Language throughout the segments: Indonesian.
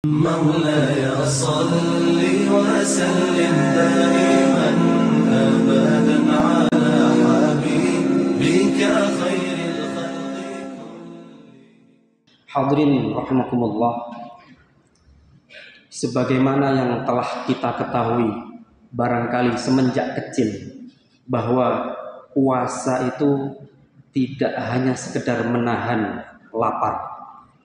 مولاي صل وسلم دائما أبدا على حبيبك خير الخلق. Hadirin rahimakumullah, sebagaimana yang telah kita ketahui barangkali semenjak kecil bahwa puasa itu tidak hanya sekedar menahan lapar,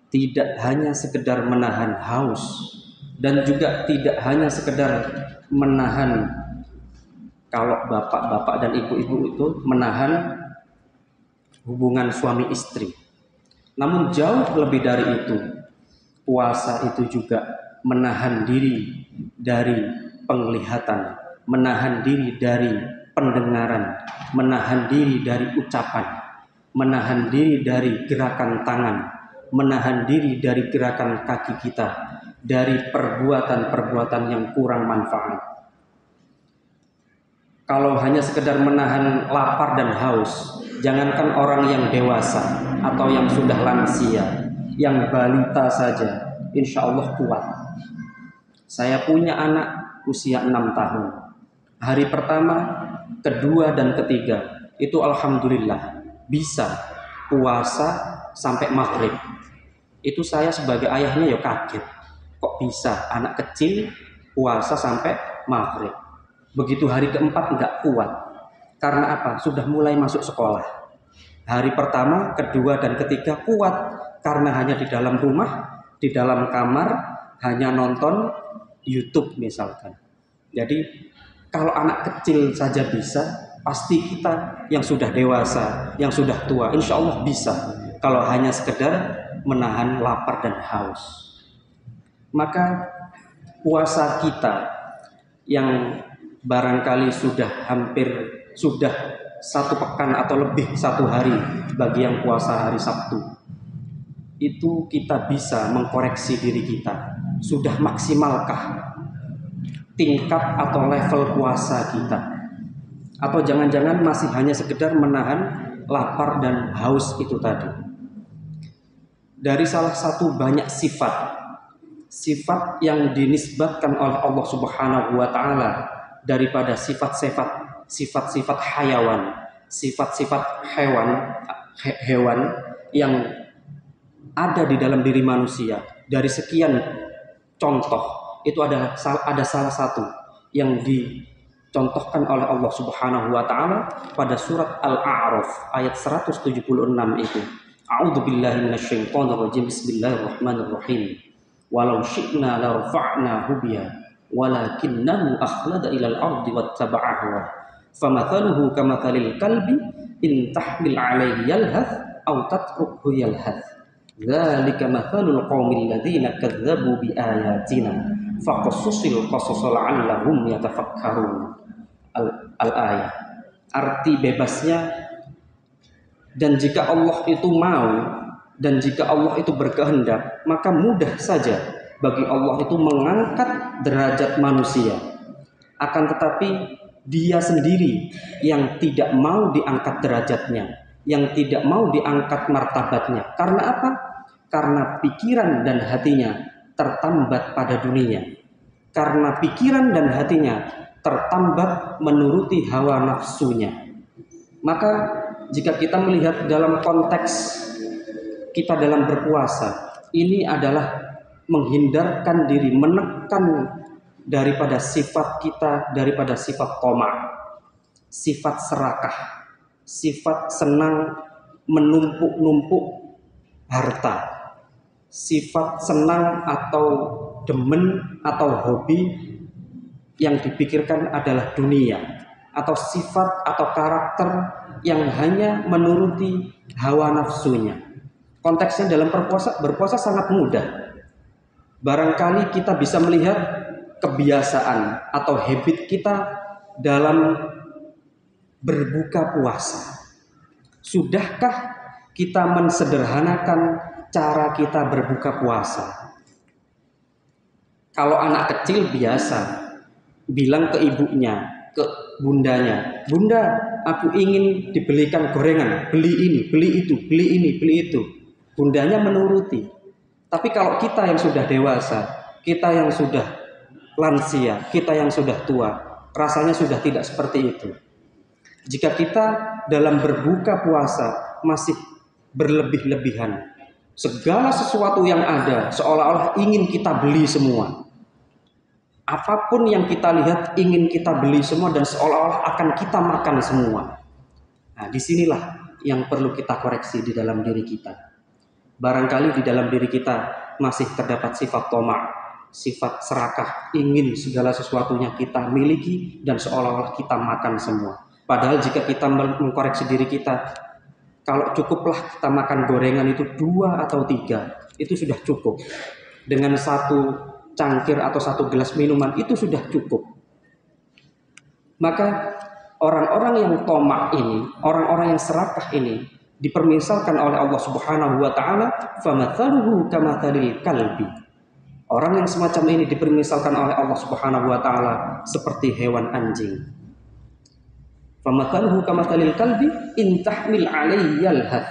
tidak hanya sekedar menahan haus, dan juga tidak hanya sekedar menahan, kalau bapak-bapak dan ibu-ibu itu menahan hubungan suami istri. Namun jauh lebih dari itu, puasa itu juga menahan diri dari penglihatan, menahan diri dari pendengaran, menahan diri dari ucapan, menahan diri dari gerakan tangan, menahan diri dari gerakan kaki kita, dari perbuatan-perbuatan yang kurang manfaat. Kalau hanya sekedar menahan lapar dan haus, jangankan orang yang dewasa atau yang sudah lansia, yang balita saja, insya Allah kuat. Saya punya anak usia 6 tahun. Hari pertama, kedua, dan ketiga, itu alhamdulillah bisa puasa sampai maghrib. Itu saya sebagai ayahnya ya kaget. Kok bisa anak kecil puasa sampai maghrib? Begitu hari keempat nggak kuat. Karena apa? Sudah mulai masuk sekolah. Hari pertama, kedua, dan ketiga kuat. Karena hanya di dalam rumah, di dalam kamar, hanya nonton YouTube misalkan. Jadi kalau anak kecil saja bisa, pasti kita yang sudah dewasa, yang sudah tua, insya Allah bisa. Kalau hanya sekedar menahan lapar dan haus. Maka puasa kita yang barangkali sudah satu pekan atau lebih satu hari bagi yang puasa hari Sabtu, itu kita bisa mengkoreksi diri kita. Sudah maksimalkah tingkat atau level puasa kita? Atau jangan-jangan masih hanya sekedar menahan lapar dan haus itu tadi? Dari salah satu banyak sifat yang dinisbatkan oleh Allah Subhanahu wa taala daripada sifat-sifat hayawan, sifat-sifat hewan yang ada di dalam diri manusia. Dari sekian contoh, itu ada salah satu yang dicontohkan oleh Allah Subhanahu wa taala pada surat Al-A'raf ayat 176 itu. A'udzu billahi minasyaitonir rajim. Bismillahirrahmanirrahim. Walau syi'na la rafa'nahu biha walakinnahu akhlada ilal ardi wattaba'a hawa. Famathaluhu kamathalil kalbi in tahmil 'alaihi yalhath aw tatrukhu yalhath. Dzalika mathalul qaumil ladzina kadzdzabu biayatina faqassasil qasasa la'allahum yatafakkarun. Al-ayah. Arti bebasnya, dan jika Allah itu mau, dan jika Allah itu berkehendak, maka mudah saja bagi Allah itu mengangkat derajat manusia. Akan tetapi Dia sendiri yang tidak mau diangkat derajatnya, yang tidak mau diangkat martabatnya. Karena apa? Karena pikiran dan hatinya tertambat pada dunia. Karena pikiran dan hatinya tertambat menuruti hawa nafsunya. Maka jika kita melihat dalam konteks kita dalam berpuasa, ini adalah menghindarkan diri, menekan daripada sifat kita, daripada sifat tamak, sifat serakah, sifat senang menumpuk-numpuk harta, sifat senang atau demen atau hobi yang dipikirkan adalah dunia, atau sifat atau karakter yang hanya menuruti hawa nafsunya. Konteksnya dalam berpuasa sangat mudah. Barangkali kita bisa melihat kebiasaan atau habit kita dalam berbuka puasa. Sudahkah kita mensederhanakan cara kita berbuka puasa? Kalau anak kecil biasa bilang ke ibunya, ke bundanya, "Bunda, aku ingin dibelikan gorengan, beli ini, beli itu, beli ini, beli itu." Bundanya menuruti. Tapi kalau kita yang sudah dewasa, Kita yang sudah lansia, kita yang sudah tua, rasanya sudah tidak seperti itu. Jika kita dalam berbuka puasa masih berlebih-lebihan, segala sesuatu yang ada seolah-olah ingin kita beli semua. Apapun yang kita lihat ingin kita beli semua dan seolah-olah akan kita makan semua. Nah, disinilah yang perlu kita koreksi di dalam diri kita. Barangkali di dalam diri kita masih terdapat sifat toma', sifat serakah, ingin segala sesuatunya kita miliki dan seolah-olah kita makan semua. Padahal jika kita mengkoreksi diri kita, kalau cukuplah kita makan gorengan itu 2 atau 3, itu sudah cukup. Dengan 1 cangkir atau 1 gelas minuman itu sudah cukup. Maka orang-orang yang tomak ini, orang-orang yang serakah ini dipermisalkan oleh Allah Subhanahu wa taala, famathaluhu kamathalil kalbi. Orang yang semacam ini dipermisalkan oleh Allah Subhanahu wa taala seperti hewan anjing. Famathaluhu kamathalil kalbi in tahmil 'alaihi yalhath.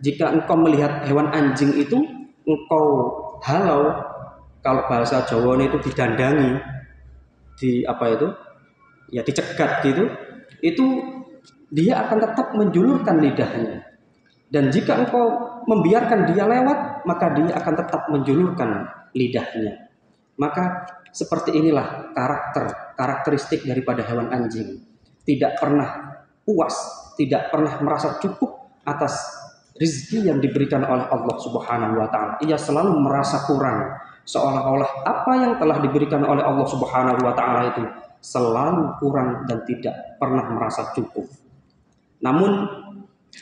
Jika engkau melihat hewan anjing itu, engkau halau, kalau bahasa Jawa itu didandangi, dicegat gitu, itu dia akan tetap menjulurkan lidahnya. Dan jika engkau membiarkan dia lewat, maka dia akan tetap menjulurkan lidahnya. Maka seperti inilah karakteristik daripada hewan anjing. Tidak pernah puas, tidak pernah merasa cukup atas rezeki yang diberikan oleh Allah Subhanahu wa taala. Ia selalu merasa kurang, seolah-olah apa yang telah diberikan oleh Allah Subhanahu wa taala itu selalu kurang dan tidak pernah merasa cukup. Namun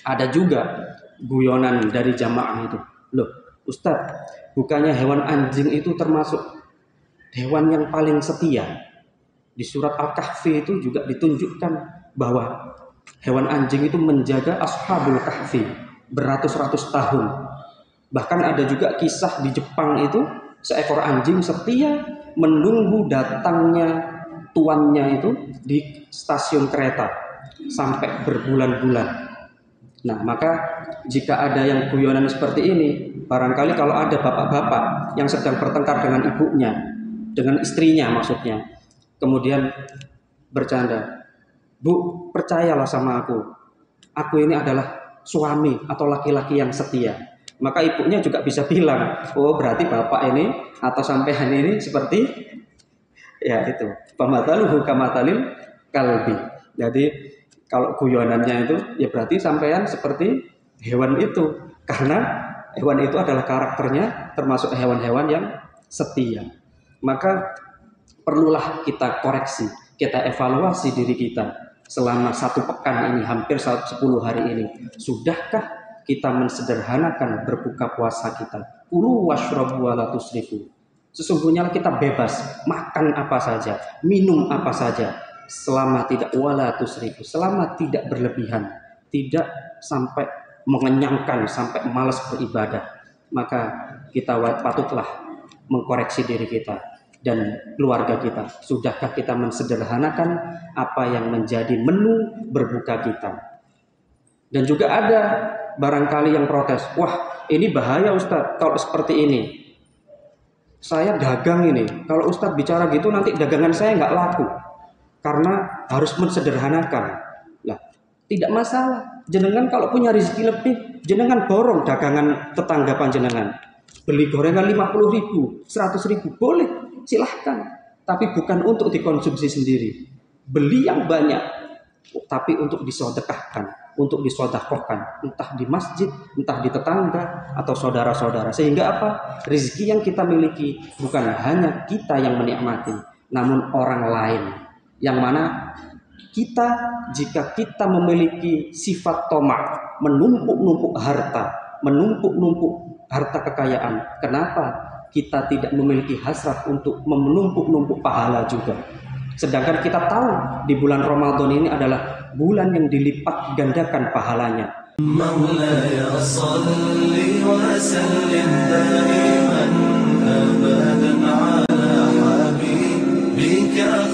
ada juga guyonan dari jamaah itu. Loh, Ustadz, bukannya hewan anjing itu termasuk hewan yang paling setia? Di surat Al-Kahfi itu juga ditunjukkan bahwa hewan anjing itu menjaga Ashabul Kahfi beratus-ratus tahun. Bahkan ada juga kisah di Jepang itu, seekor anjing setia menunggu datangnya tuannya itu di stasiun kereta sampai berbulan-bulan. Nah, maka jika ada yang guyonan seperti ini, barangkali kalau ada bapak-bapak yang sedang bertengkar dengan ibunya, dengan istrinya maksudnya, kemudian bercanda, "Bu, percayalah sama aku ini adalah suami atau laki-laki yang setia." Maka ibunya juga bisa bilang, "Oh, berarti bapak ini atau sampean ini seperti ya itu, famathaluhu kamathalil kalbi." Jadi kalau guyonannya itu ya berarti sampean seperti hewan itu, karena hewan itu adalah karakternya termasuk hewan-hewan yang setia. Maka perlulah kita koreksi, kita evaluasi diri kita selama 1 pekan ini, hampir 10 hari ini. Sudahkah kita mensederhanakan berbuka puasa kita? Kulu washrabu wa la tusrifu. Sesungguhnya kita bebas makan apa saja, minum apa saja, selama tidak wala tusrifu, selama tidak berlebihan, tidak sampai mengenyangkan, sampai malas beribadah. Maka kita patutlah mengkoreksi diri kita dan keluarga kita. Sudahkah kita mensederhanakan apa yang menjadi menu berbuka kita? Dan juga ada barangkali yang protes, "Wah, ini bahaya Ustadz kalau seperti ini. Saya dagang ini, kalau Ustadz bicara gitu nanti dagangan saya nggak laku karena harus mensederhanakan." Lah, tidak masalah. Jenengan kalau punya rezeki lebih, jenengan borong dagangan tetangga panjenengan. Beli gorengan 50.000, 100.000, boleh. Silahkan, tapi bukan untuk dikonsumsi sendiri. Beli yang banyak, tapi untuk disedekahkan, untuk disedekahkan, entah di masjid, entah di tetangga atau saudara-saudara. Sehingga apa? Rezeki yang kita miliki bukan hanya kita yang menikmati, namun orang lain. Yang mana kita, jika kita memiliki sifat tomak, menumpuk-numpuk harta kekayaan, kenapa kita tidak memiliki hasrat untuk menumpuk-numpuk pahala juga? Sedangkan kita tahu di bulan Ramadan ini adalah bulan yang dilipat gandakan pahalanya. Maulaya salli wa sallim daiman abadan ala habibika